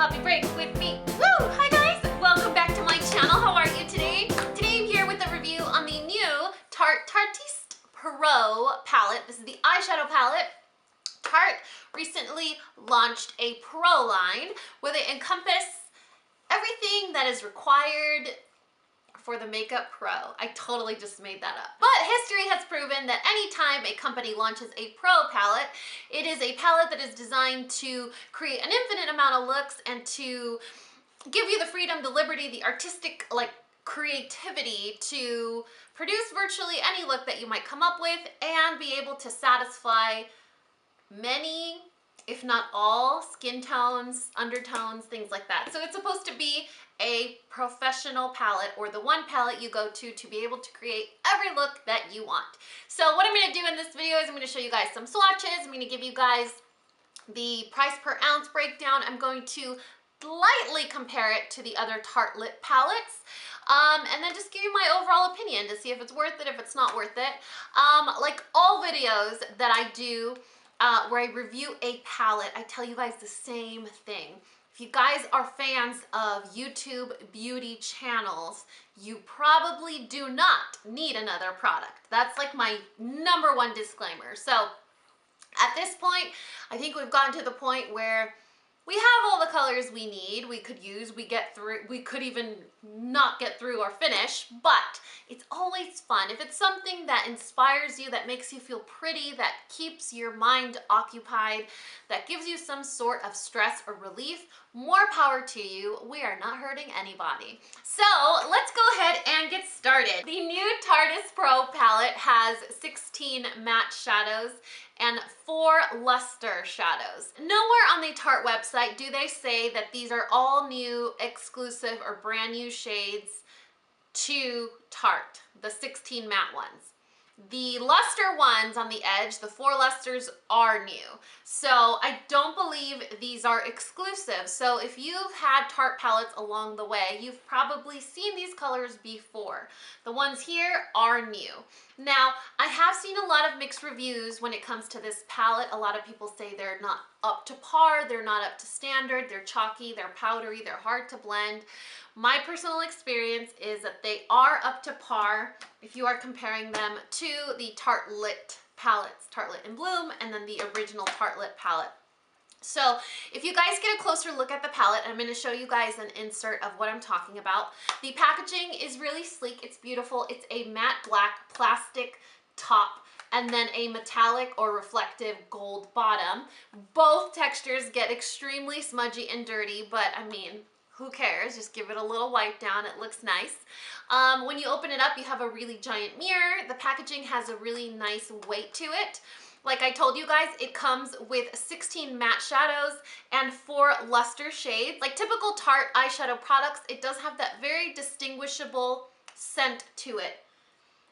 Coffee Break with me. Woo! Hi guys! Welcome back to my channel. How are you today? Today I'm here with a review on the new Tarte Tarteist Pro palette. This is the eyeshadow palette. Tarte recently launched a Pro line where they encompass everything that is required for the makeup pro. I totally just made that up. But history has proven that anytime a company launches a pro palette, it is a palette that is designed to create an infinite amount of looks and to give you the freedom, the liberty, the artistic creativity to produce virtually any look that you might come up with and be able to satisfy many, if not all, skin tones, undertones, things like that. So it's supposed to be a professional palette, or the one palette you go to be able to create every look that you want. So what I'm going to do in this video is I'm going to show you guys some swatches. I'm going to give you guys the price per ounce breakdown. I'm going to lightly compare it to the other Tartelette palettes, and then just give you my overall opinion to see if it's worth it, if it's not worth it. Like all videos that I do where I review a palette, I tell you guys the same thing. If you guys are fans of YouTube beauty channels, you probably do not need another product. That's like my #1 disclaimer. So at this point, I think we've gotten to the point where we have all the colors we need, we could use, we could even not get through or finish, but it's always fun. If it's something that inspires you, that makes you feel pretty, that keeps your mind occupied, that gives you some sort of stress or relief, more power to you. We are not hurting anybody. So let's go ahead and get started. The new Tarteist Pro palette has 16 matte shadows and 4 luster shadows. Nowhere on the Tarte website do they say that these are all new, exclusive, or brand new shades to Tarte, the 16 matte ones. The luster ones on the edge, the 4 lusters, are new. So I don't believe these are exclusive. So if you've had Tarte palettes along the way, you've probably seen these colors before. The ones here are new. Now, I have seen a lot of mixed reviews when it comes to this palette. A lot of people say they're not up to par, they're not up to standard, they're chalky, they're powdery, they're hard to blend. My personal experience is that they are up to par if you are comparing them to the Tartelette palettes, Tartelette in Bloom, and then the original Tartelette palette. So if you guys get a closer look at the palette, I'm going to show you guys an insert of what I'm talking about. The packaging is really sleek, it's beautiful. It's a matte black plastic top and then a metallic or reflective gold bottom. Both textures get extremely smudgy and dirty, but I mean, who cares? Just give it a little wipe down. It looks nice. When you open it up, you have a really giant mirror. The packaging has a really nice weight to it. Like I told you guys, it comes with 16 matte shadows and 4 luster shades. Like typical Tarte eyeshadow products, it does have that very distinguishable scent to it.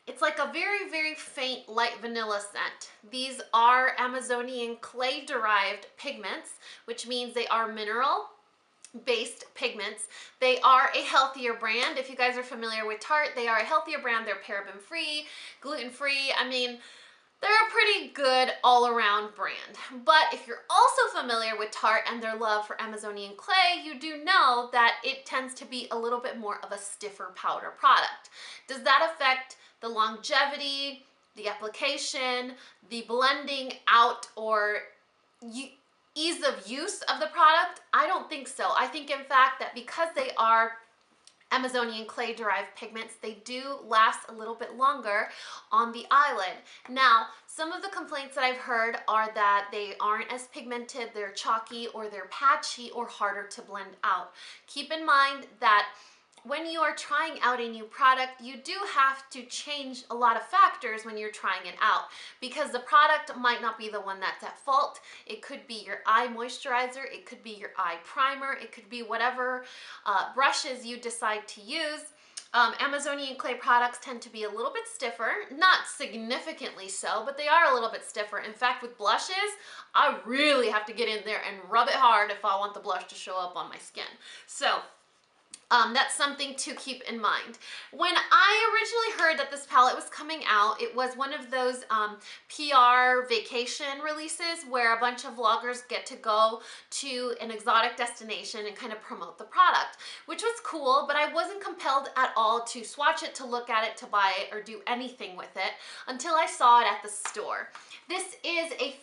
It's like a very, very faint light vanilla scent. These are Amazonian clay derived pigments, which means they are mineral based pigments. They are a healthier brand. If you guys are familiar with Tarte, they are a healthier brand. They're paraben free, gluten free. I mean, they're a pretty good all-around brand. But if you're also familiar with Tarte and their love for Amazonian clay, you do know that it tends to be a little bit more of a stiffer powder product. Does that affect the longevity, the application, the blending out, or ease of use of the product? I don't think so. I think in fact that because they are Amazonian clay derived pigments, they do last a little bit longer on the eyelid. Now, some of the complaints that I've heard are that they aren't as pigmented, they're chalky, or they're patchy, or harder to blend out. Keep in mind that when you are trying out a new product, you do have to change a lot of factors when you're trying it out, because the product might not be the one that's at fault. It could be your eye moisturizer, it could be your eye primer, it could be whatever brushes you decide to use. Amazonian clay products tend to be a little bit stiffer, not significantly so, but they are a little bit stiffer. In fact, with blushes, I really have to get in there and rub it hard if I want the blush to show up on my skin. So That's something to keep in mind. When I originally heard that this palette was coming out, it was one of those PR vacation releases where a bunch of vloggers get to go to an exotic destination and kind of promote the product, which was cool, but I wasn't compelled at all to swatch it, to look at it, to buy it, or do anything with it until I saw it at the store. This is a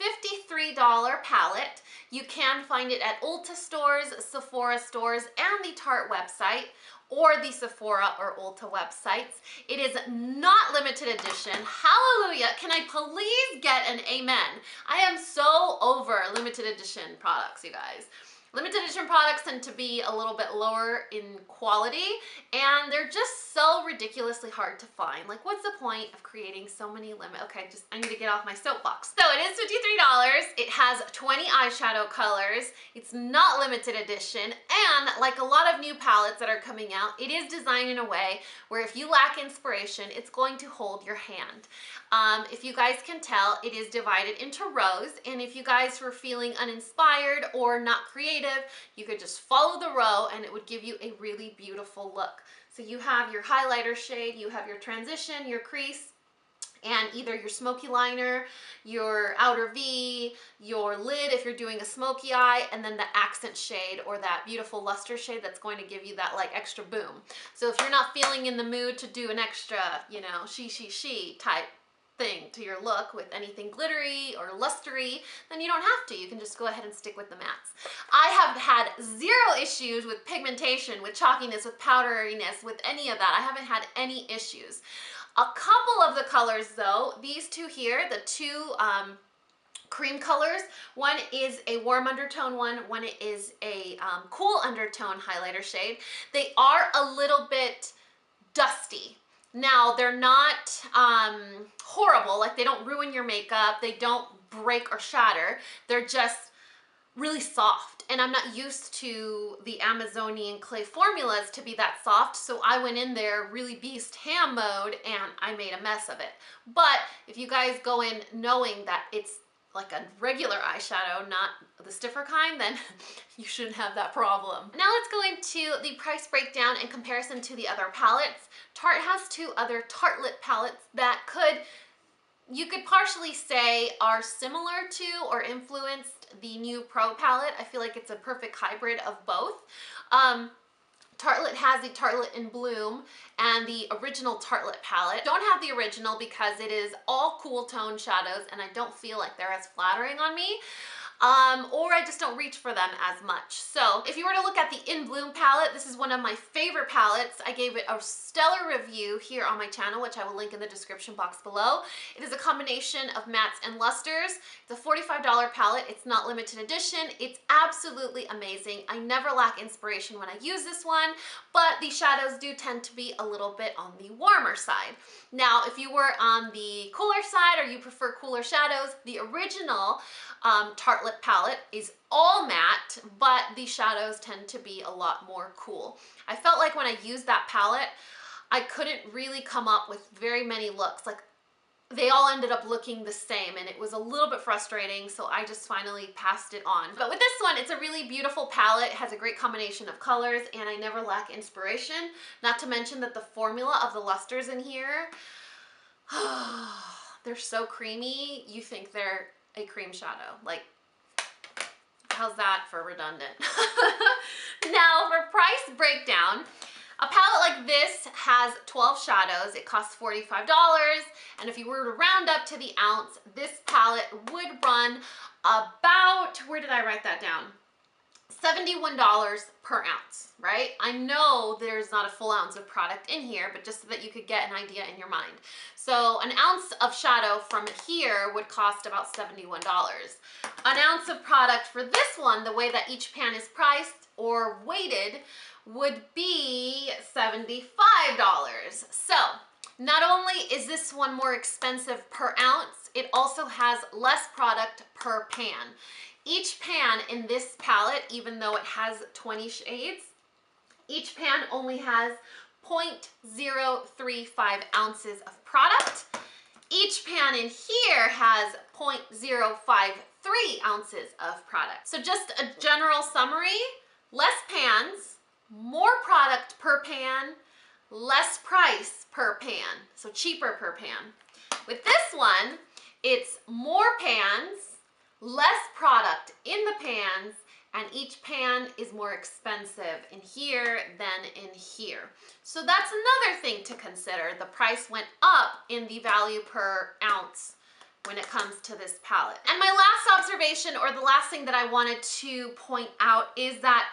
$53 palette. You can find it at Ulta stores, Sephora stores, and the Tarte website, or the Sephora or Ulta websites. It is not limited edition. Hallelujah. Can I please get an amen? I am so over limited edition products, you guys. Limited edition products tend to be a little bit lower in quality, and they're just so ridiculously hard to find. Like, what's the point of creating so many I need to get off my soapbox. So it is $53. It has 20 eyeshadow colors. It's not limited edition, and like a lot of new palettes that are coming out, it is designed in a way where if you lack inspiration, it's going to hold your hand. If you guys can tell, it is divided into rows, and if you guys were feeling uninspired or not creative, you could just follow the row and it would give you a really beautiful look. So you have your highlighter shade, you have your transition, your crease, and either your smoky liner, your outer V, your lid if you're doing a smoky eye, and then the accent shade or that beautiful luster shade that's going to give you that like extra boom. So if you're not feeling in the mood to do an extra, you know, she type thing to your look with anything glittery or lustery, then you don't have to. You can just go ahead and stick with the mattes. I have had zero issues with pigmentation, with chalkiness, with powderiness, with any of that. I haven't had any issues. A couple of the colors though, these two here, the two cream colors, one is a warm undertone one is a cool undertone highlighter shade. They are a little bit dusty. Now, they're not horrible, like they don't ruin your makeup, they don't break or shatter, they're just really soft, and I'm not used to the Amazonian clay formulas to be that soft, so I went in there really beast ham mode and I made a mess of it. But if you guys go in knowing that it's like a regular eyeshadow, not the stiffer kind, then you shouldn't have that problem. Now let's go into the price breakdown in comparison to the other palettes. Tarte has two other Tartelette palettes that you could partially say are similar to or influenced the new Pro palette. I feel like it's a perfect hybrid of both. Tartelette has the Tartelette in Bloom and the original Tartelette palette. Don't have the original because it is all cool tone shadows and I don't feel like they're as flattering on me. Or I just don't reach for them as much. So if you were to look at the In Bloom palette, this is one of my favorite palettes. I gave it a stellar review here on my channel, which I will link in the description box below. It is a combination of mattes and lusters. It's a $45 palette. It's not limited edition. It's absolutely amazing. I never lack inspiration when I use this one, but the shadows do tend to be a little bit on the warmer side. Now, if you were on the cooler side or you prefer cooler shadows, the original Tartelette palette is all matte, but the shadows tend to be a lot more cool. I felt like when I used that palette, I couldn't really come up with very many looks. Like, they all ended up looking the same and it was a little bit frustrating, so I just finally passed it on. But with this one, it's a really beautiful palette. It has a great combination of colors and I never lack inspiration. Not to mention that the formula of the lusters in here, they're so creamy, you think they're a cream shadow. Like, how's that for redundant? Now for price breakdown, a palette like this has 12 shadows. It costs $45, and if you were to round up to the ounce, this palette would run about, where did I write that down? $71 per ounce, right? I know there's not a full ounce of product in here, but just so that you could get an idea in your mind. So an ounce of shadow from here would cost about $71. An ounce of product for this one, the way that each pan is priced or weighted, would be $75. So not only is this one more expensive per ounce, it also has less product per pan. Each pan in this palette, even though it has 20 shades, each pan only has 0.035 ounces of product. Each pan in here has 0.053 ounces of product. So just a general summary, less pans, more product per pan, less price per pan, so cheaper per pan. With this one, it's more pans, less product in the pans, and each pan is more expensive in here than in here. So that's another thing to consider. The price went up in the value per ounce when it comes to this palette. And my last observation, or the last thing that I wanted to point out, is that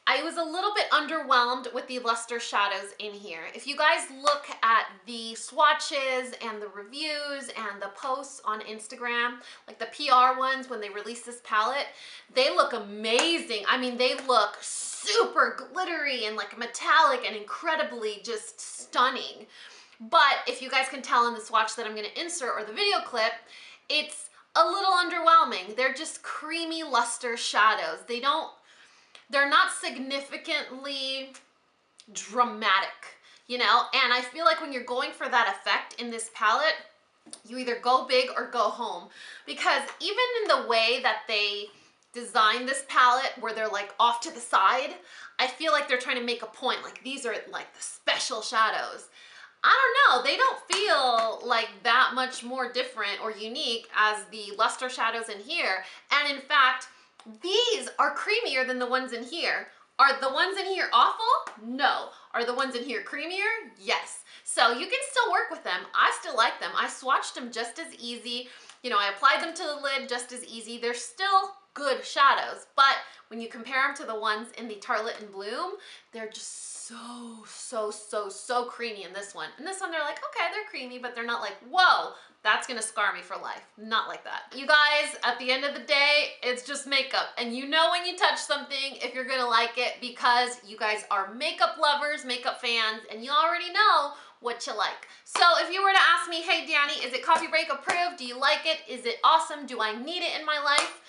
I was a little bit underwhelmed with the luster shadows in here. If you guys look at the swatches and the reviews and the posts on Instagram, like the PR ones when they release this palette, they look amazing. I mean, they look super glittery and like metallic and incredibly just stunning. But if you guys can tell in the swatch that I'm gonna insert or the video clip, it's a little underwhelming. They're just creamy luster shadows. They're not significantly dramatic, you know? And I feel like when you're going for that effect in this palette, you either go big or go home. Because even in the way that they design this palette, where they're like off to the side, I feel like they're trying to make a point, like these are like the special shadows. I don't know, they don't feel like that much more different or unique as the luster shadows in here. And in fact, these are creamier than the ones in here. Are the ones in here awful? No. Are the ones in here creamier? Yes. So you can still work with them. I still like them. I swatched them just as easy. You know, I applied them to the lid just as easy. They're still good shadows, but when you compare them to the ones in the Tartelette and Bloom, they're just so creamy in this one. And this one, they're like, okay, they're creamy, but they're not like, whoa, that's gonna scar me for life. Not like that. You guys, at the end of the day, it's just makeup. And you know when you touch something if you're gonna like it, because you guys are makeup lovers, makeup fans, and you already know what you like. So if you were to ask me, hey Dani, is it Coffee Break approved? Do you like it? Is it awesome? Do I need it in my life?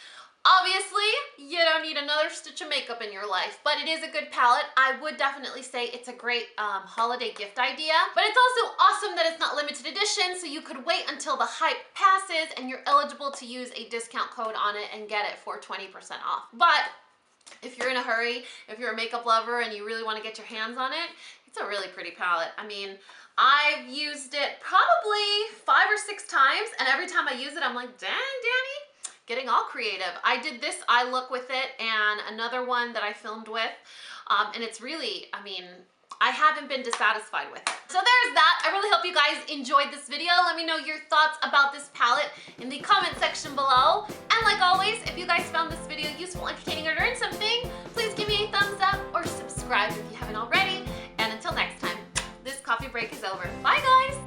Obviously, you don't need another stitch of makeup in your life, but it is a good palette. I would definitely say it's a great holiday gift idea, but it's also awesome that it's not limited edition, so you could wait until the hype passes and you're eligible to use a discount code on it and get it for 20% off. But if you're in a hurry, if you're a makeup lover and you really want to get your hands on it, it's a really pretty palette. I mean, I've used it probably 5 or 6 times, and every time I use it, I'm like, dang, Dani, getting all creative. I did this eye look with it and another one that I filmed with, and it's really, I mean, I haven't been dissatisfied with it. So there's that. I really hope you guys enjoyed this video. Let me know your thoughts about this palette in the comment section below. And like always, if you guys found this video useful, entertaining, or learned something, please give me a thumbs up or subscribe if you haven't already. And until next time, this coffee break is over. Bye guys!